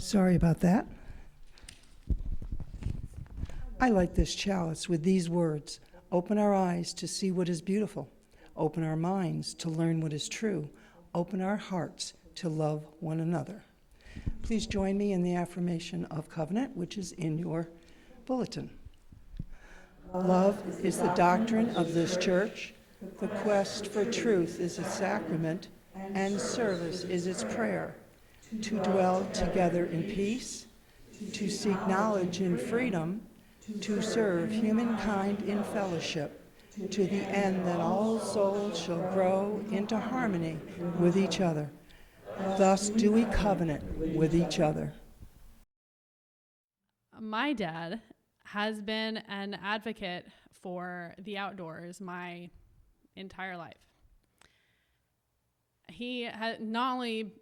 Sorry about that. I like this chalice with these words: open our eyes to see what is beautiful, open our minds to learn what is true, open our hearts to love one another. Please join me in the affirmation of covenant, which is in your bulletin. Love is the doctrine of this church. The quest for truth is its sacrament, and service is its prayer. To dwell together in peace, to seek knowledge in freedom, to serve humankind in fellowship, to the end that all souls shall grow into harmony with each other. Thus do we covenant with each other. My dad has been an advocate for the outdoors my entire life. He had not only,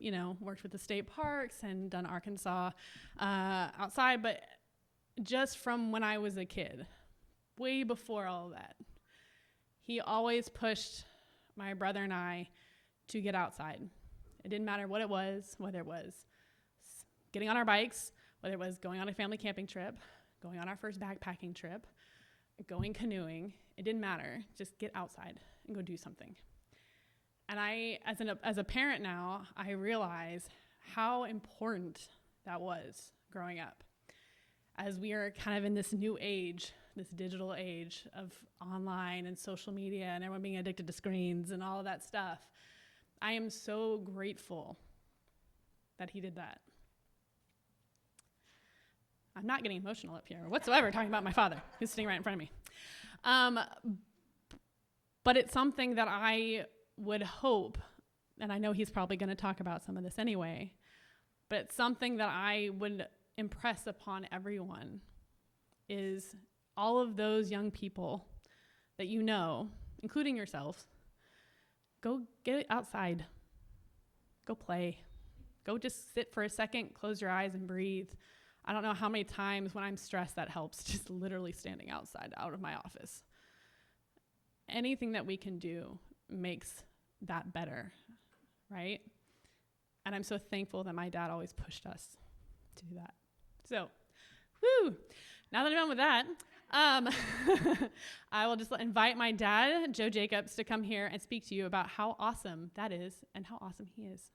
worked with the state parks and done Arkansas outside, but just from when I was a kid, way before all of that, he always pushed my brother and I to get outside. It didn't matter what it was, whether it was getting on our bikes, whether it was going on a family camping trip, going on our first backpacking trip, going canoeing. It didn't matter. Just get outside and go do something. And I, as a parent now, I realize how important that was growing up. As we are kind of in this new age, this digital age of online and social media and everyone being addicted to screens and all of that stuff, I am so grateful that he did that. I'm not getting emotional up here whatsoever talking about my father, who's sitting right in front of me. But it's something that I would hope, and I know he's probably going to talk about some of this anyway, but it's something that I would impress upon everyone is all of those young people that you know, including yourself, go get outside, go play, go just sit for a second, close your eyes and breathe. I don't know how many times when I'm stressed that helps, just literally standing outside out of my office. Anything that we can do makes that better, right? And I'm so thankful that my dad always pushed us to do that. So, now that I'm done with that, I will just invite my dad, Joe Jacobs, to come here and speak to you about how awesome that is and how awesome he is.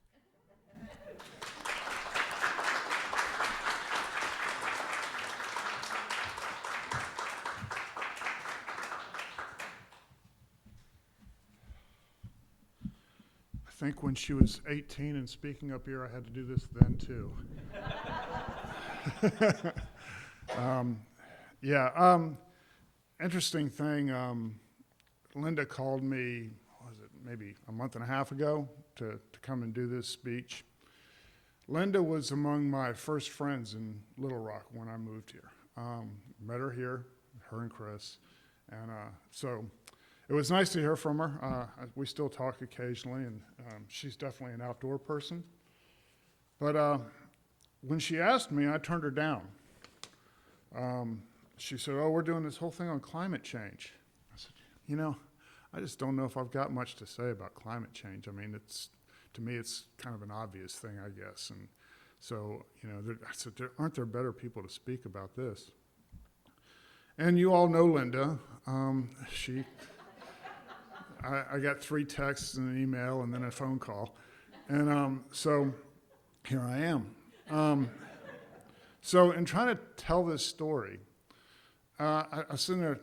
I think when she was 18 and speaking up here, I had to do this then too. Interesting thing, Linda called me, maybe a month and a half ago to come and do this speech. Linda was among my first friends in Little Rock when I moved here. Met her here, her and Chris, and so it was nice to hear from her. We still talk occasionally, and she's definitely an outdoor person. But when she asked me, I turned her down. She said, we're doing this whole thing on climate change. I said, I just don't know if I've got much to say about climate change. I mean, to me, it's kind of an obvious thing, I guess. And so, I said, aren't there better people to speak about this? And you all know Linda. I got 3 texts and an email and then a phone call. And so here I am. So in trying to tell this story, I was sitting there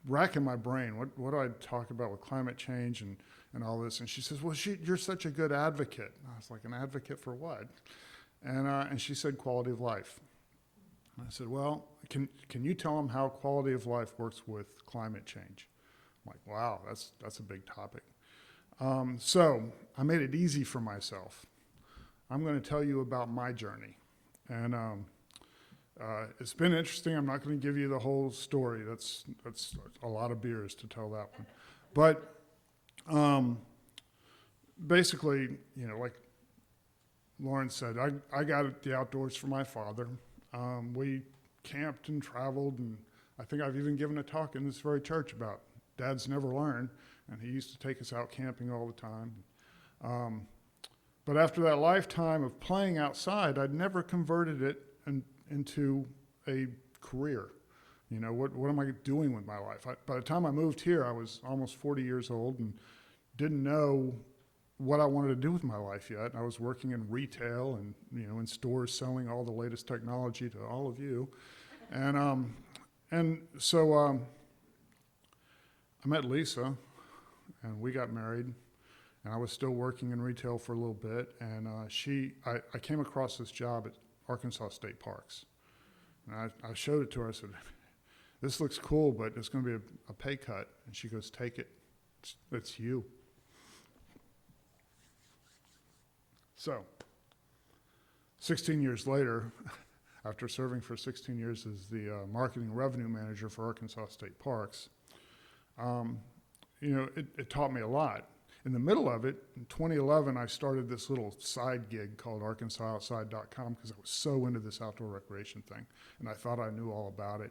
racking my brain. What do I talk about with climate change and all this? And she says, well, you're such a good advocate. And I was like, an advocate for what? And she said quality of life. And I said, well, can you tell them how quality of life works with climate change? I'm like, wow, that's a big topic. So I made it easy for myself. I'm going to tell you about my journey. And it's been interesting. I'm not going to give you the whole story. That's a lot of beers to tell that one. But basically, like Lauren said, I got the outdoors for my father. We camped and traveled, and I think I've even given a talk in this very church about Dad's never learned, and he used to take us out camping all the time. But after that lifetime of playing outside, I'd never converted it into a career. You know, what am I doing with my life? By the time I moved here, I was almost 40 years old and didn't know what I wanted to do with my life yet. I was working in retail and, you know, in stores selling all the latest technology to all of you. And so I met Lisa, and we got married, and I was still working in retail for a little bit, and I came across this job at Arkansas State Parks. And I showed it to her. I said, this looks cool, but it's going to be a pay cut. And she goes, take it. It's you. So, 16 years later, after serving for 16 years as the marketing revenue manager for Arkansas State Parks, you know, it taught me a lot. In the middle of it, in 2011, I started this little side gig called ArkansasOutside.com because I was so into this outdoor recreation thing, and I thought I knew all about it.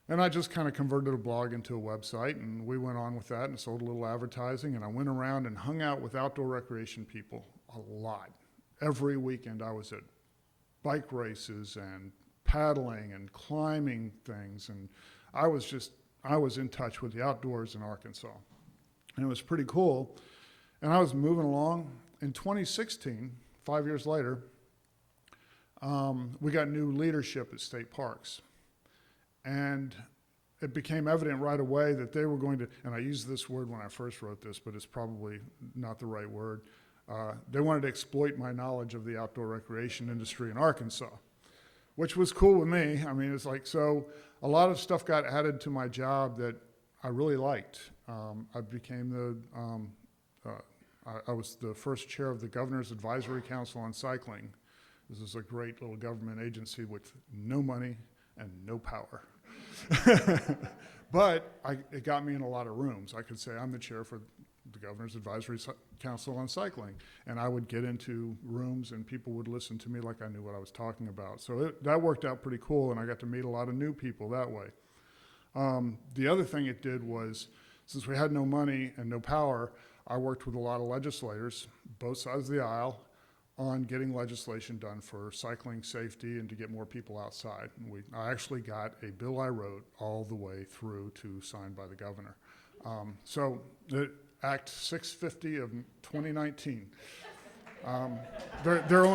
And I just kind of converted a blog into a website, and we went on with that and sold a little advertising, and I went around and hung out with outdoor recreation people a lot. Every weekend I was at bike races and paddling and climbing things, and I was in touch with the outdoors in Arkansas. And it was pretty cool. And I was moving along. In 2016, 5 years later, we got new leadership at State Parks. And it became evident right away that they were going to, and I used this word when I first wrote this, but it's probably not the right word. They wanted to exploit my knowledge of the outdoor recreation industry in Arkansas, which was cool with me. I mean, it's like, so a lot of stuff got added to my job that I really liked. I became I was the first chair of the Governor's Advisory Council on Cycling. This is a great little government agency with no money and no power. But it got me in a lot of rooms. I could say I'm the chair for the Governor's Advisory Council on Cycling. And I would get into rooms and people would listen to me like I knew what I was talking about. So that worked out pretty cool, and I got to meet a lot of new people that way. The other thing it did was, since we had no money and no power, I worked with a lot of legislators, both sides of the aisle, on getting legislation done for cycling safety and to get more people outside. I actually got a bill I wrote all the way through to signed by the governor. So the Act 650 of 2019. There are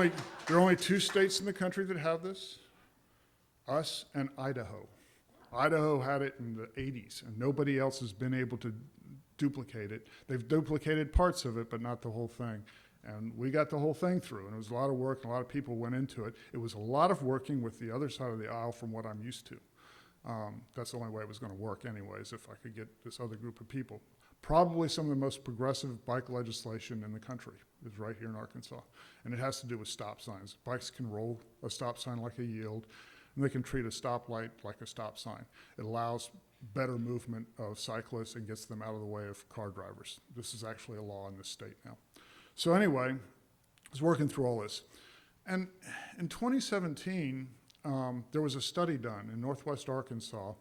only two states in the country that have this, us and Idaho. Idaho had it in the 80s, and nobody else has been able to duplicate it. They've duplicated parts of it, but not the whole thing. And we got the whole thing through, and it was a lot of work, and a lot of people went into it. It was a lot of working with the other side of the aisle from what I'm used to. That's the only way it was going to work anyways, if I could get this other group of people. Probably some of the most progressive bike legislation in the country is right here in Arkansas, and it has to do with stop signs. Bikes can roll a stop sign like a yield, and they can treat a stoplight like a stop sign. It allows better movement of cyclists and gets them out of the way of car drivers. This is actually a law in this state now. So anyway, I was working through all this. And in 2017, there was a study done in Northwest Arkansas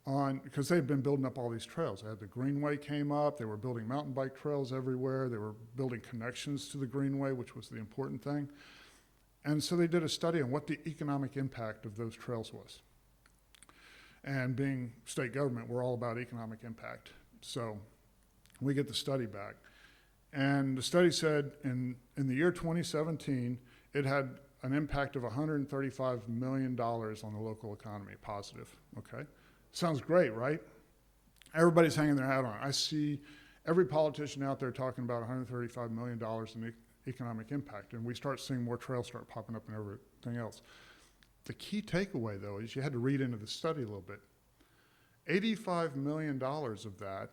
because they've been building up all these trails. They had the Greenway came up, they were building mountain bike trails everywhere, they were building connections to the Greenway, which was the important thing. And so they did a study on what the economic impact of those trails was. And being state government, we're all about economic impact. So we get the study back. And the study said in the year 2017, it had an impact of $135 million on the local economy, positive, okay? Sounds great, right? Everybody's hanging their hat on it. I see every politician out there talking about $135 million in economic impact, and we start seeing more trails start popping up and everything else. The key takeaway, though, is you had to read into the study a little bit. $85 million of that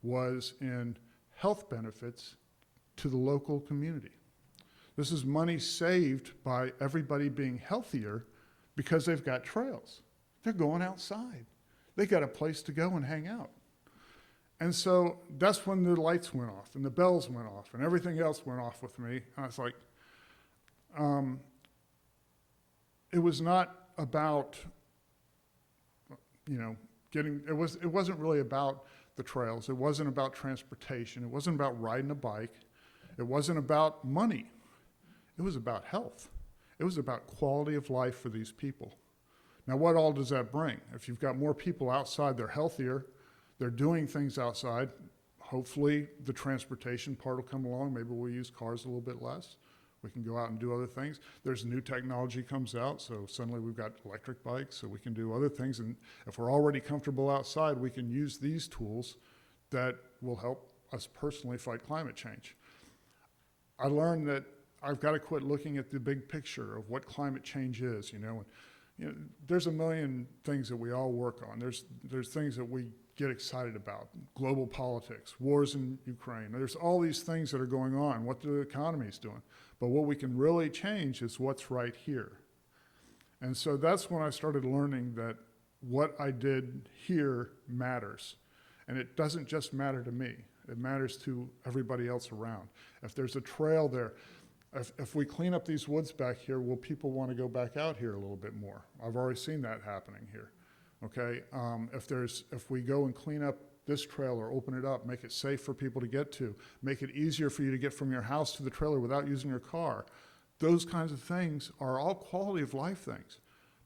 was in health benefits to the local community. This is money saved by everybody being healthier because they've got trails. They're going outside. They got a place to go and hang out. And so that's when the lights went off and the bells went off and everything else went off with me. And I was like, it was not about, it wasn't really about the trails. It wasn't about transportation. It wasn't about riding a bike. It wasn't about money. It was about health. It was about quality of life for these people. Now, what all does that bring? If you've got more people outside, they're healthier, they're doing things outside. Hopefully, the transportation part will come along. Maybe we'll use cars a little bit less. We can go out and do other things. There's new technology comes out, so suddenly we've got electric bikes, so we can do other things. And if we're already comfortable outside, we can use these tools that will help us personally fight climate change. I learned that I've got to quit looking at the big picture of what climate change is, you know. There's a million things that we all work on. There's things that we get excited about, global politics, wars in Ukraine. There's all these things that are going on, what the economy's doing. But what we can really change is what's right here. And so that's when I started learning that what I did here matters. And it doesn't just matter to me, it matters to everybody else around. If there's a trail there, if we clean up these woods back here, will people want to go back out here a little bit more? I've already seen that happening here. Okay, if we go and clean up this trailer, open it up, make it safe for people to get to, make it easier for you to get from your house to the trailer without using your car, those kinds of things are all quality of life things.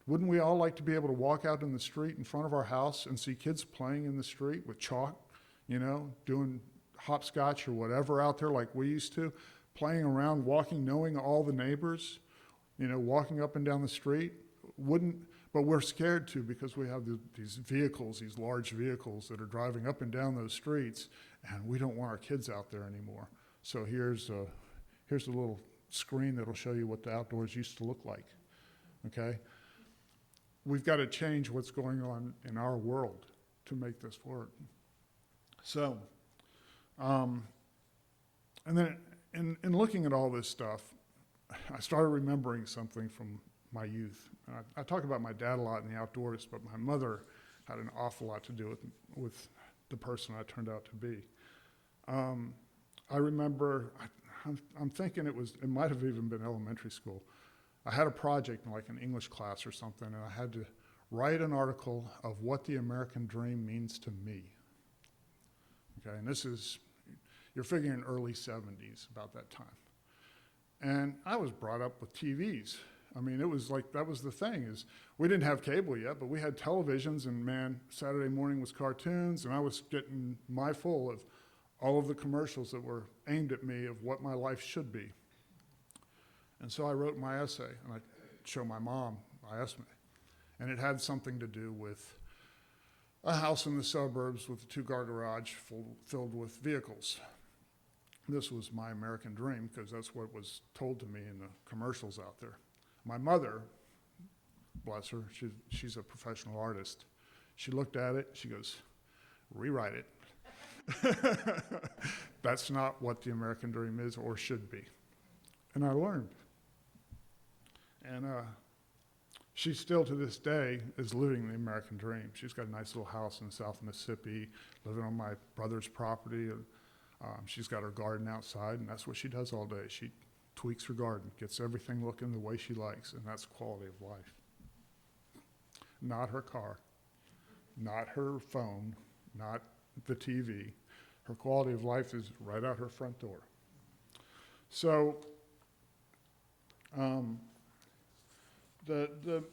Wouldn't we all like to be able to walk out in the street in front of our house and see kids playing in the street with chalk, you know, doing hopscotch or whatever out there like we used to, playing around, walking, knowing all the neighbors, you know, walking up and down the street? But we're scared to because we have these vehicles, these large vehicles that are driving up and down those streets, and we don't want our kids out there anymore. So here's a little screen that'll show you what the outdoors used to look like, okay? We've got to change what's going on in our world to make this work. So, and then in looking at all this stuff, I started remembering something from my youth. I talk about my dad a lot in the outdoors, but my mother had an awful lot to do with the person I turned out to be. I remember, I'm thinking it might have even been elementary school. I had a project in like an English class or something, and I had to write an article of what the American dream means to me. Okay, and this is, you're figuring early 70s, about that time. And I was brought up with TVs. I mean, it was like, that was the thing, is we didn't have cable yet, but we had televisions, and man, Saturday morning was cartoons, and I was getting my full of all of the commercials that were aimed at me of what my life should be. And so I wrote my essay, and I showed my mom my essay. And it had something to do with a house in the suburbs with a two-car garage filled with vehicles. This was my American dream, because that's what was told to me in the commercials out there. My mother, bless her, she's a professional artist. She looked at it, she goes, rewrite it. That's not what the American dream is or should be. And I learned. And she still to this day is living the American dream. She's got a nice little house in South Mississippi, living on my brother's property. She's got her garden outside, and that's what she does all day. She tweaks her garden, gets everything looking the way she likes, and that's quality of life. Not her car, not her phone, not the TV. Her quality of life is right out her front door. So the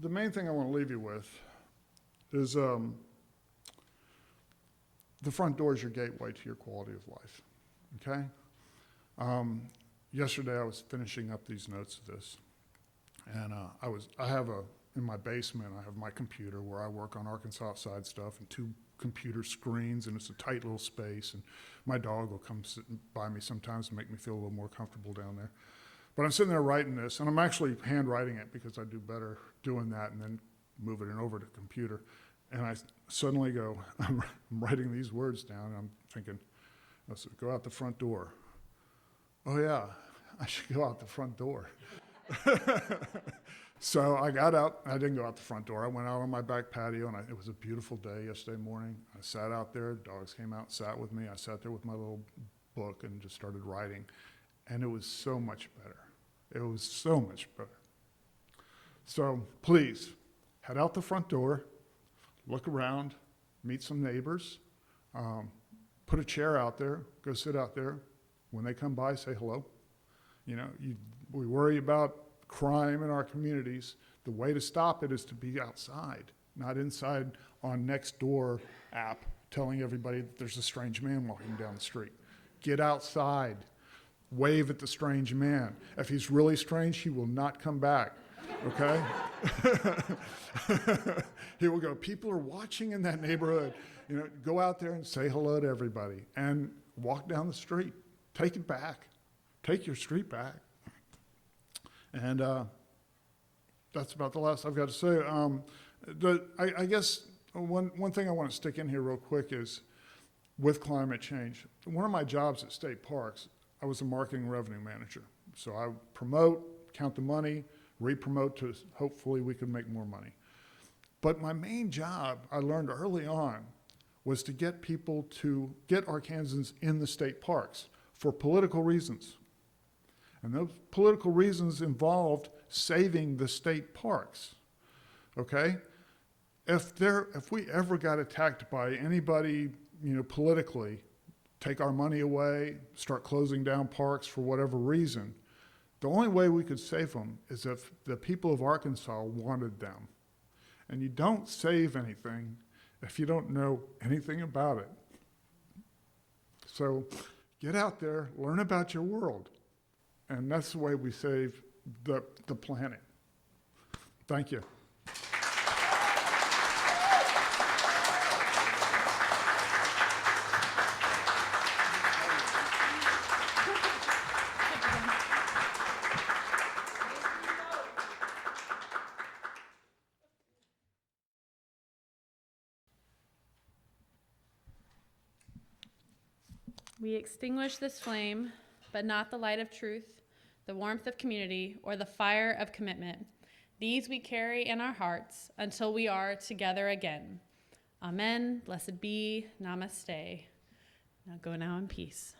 main thing I want to leave you with is the front door is your gateway to your quality of life, okay? Yesterday I was finishing up these notes of this, and in my basement, I have my computer where I work on Arkansas Outside stuff, and 2 computer screens, and it's a tight little space, and my dog will come sit by me sometimes and make me feel a little more comfortable down there. But I'm sitting there writing this, and I'm actually handwriting it because I do better doing that and then moving it over to the computer. And I suddenly go, I'm writing these words down, and I'm thinking, let's go out the front door. Oh yeah, I should go out the front door. So I got out. I didn't go out the front door. I went out on my back patio, and it was a beautiful day yesterday morning. I sat out there. Dogs came out and sat with me. I sat there with my little book and just started writing. And it was so much better. It was so much better. So please, head out the front door, look around, meet some neighbors, put a chair out there, go sit out there. When they come by, say hello. You know, we worry about crime in our communities. The way to stop it is to be outside, not inside on Nextdoor app telling everybody that there's a strange man walking down the street. Get outside. Wave at the strange man. If he's really strange, he will not come back, okay? He will go, people are watching in that neighborhood. You know, go out there and say hello to everybody and walk down the street. Take it back. Take your street back. And that's about the last I've got to say. I guess one thing I want to stick in here real quick is with climate change. One of my jobs at state parks, I was a marketing revenue manager. So I promote, count the money, re-promote to hopefully we could make more money. But my main job, I learned early on, was to get people to get Arkansans in the state parks for political reasons. And those political reasons involved saving the state parks, okay? If we ever got attacked by anybody, you know, politically, take our money away, start closing down parks for whatever reason, the only way we could save them is if the people of Arkansas wanted them. And you don't save anything if you don't know anything about it. So get out there, learn about your world. And that's the way we save the planet. Thank you. We extinguish this flame, but not the light of truth, the warmth of community, or the fire of commitment. These we carry in our hearts until we are together again. Amen. Blessed be. Namaste. Now go now in peace.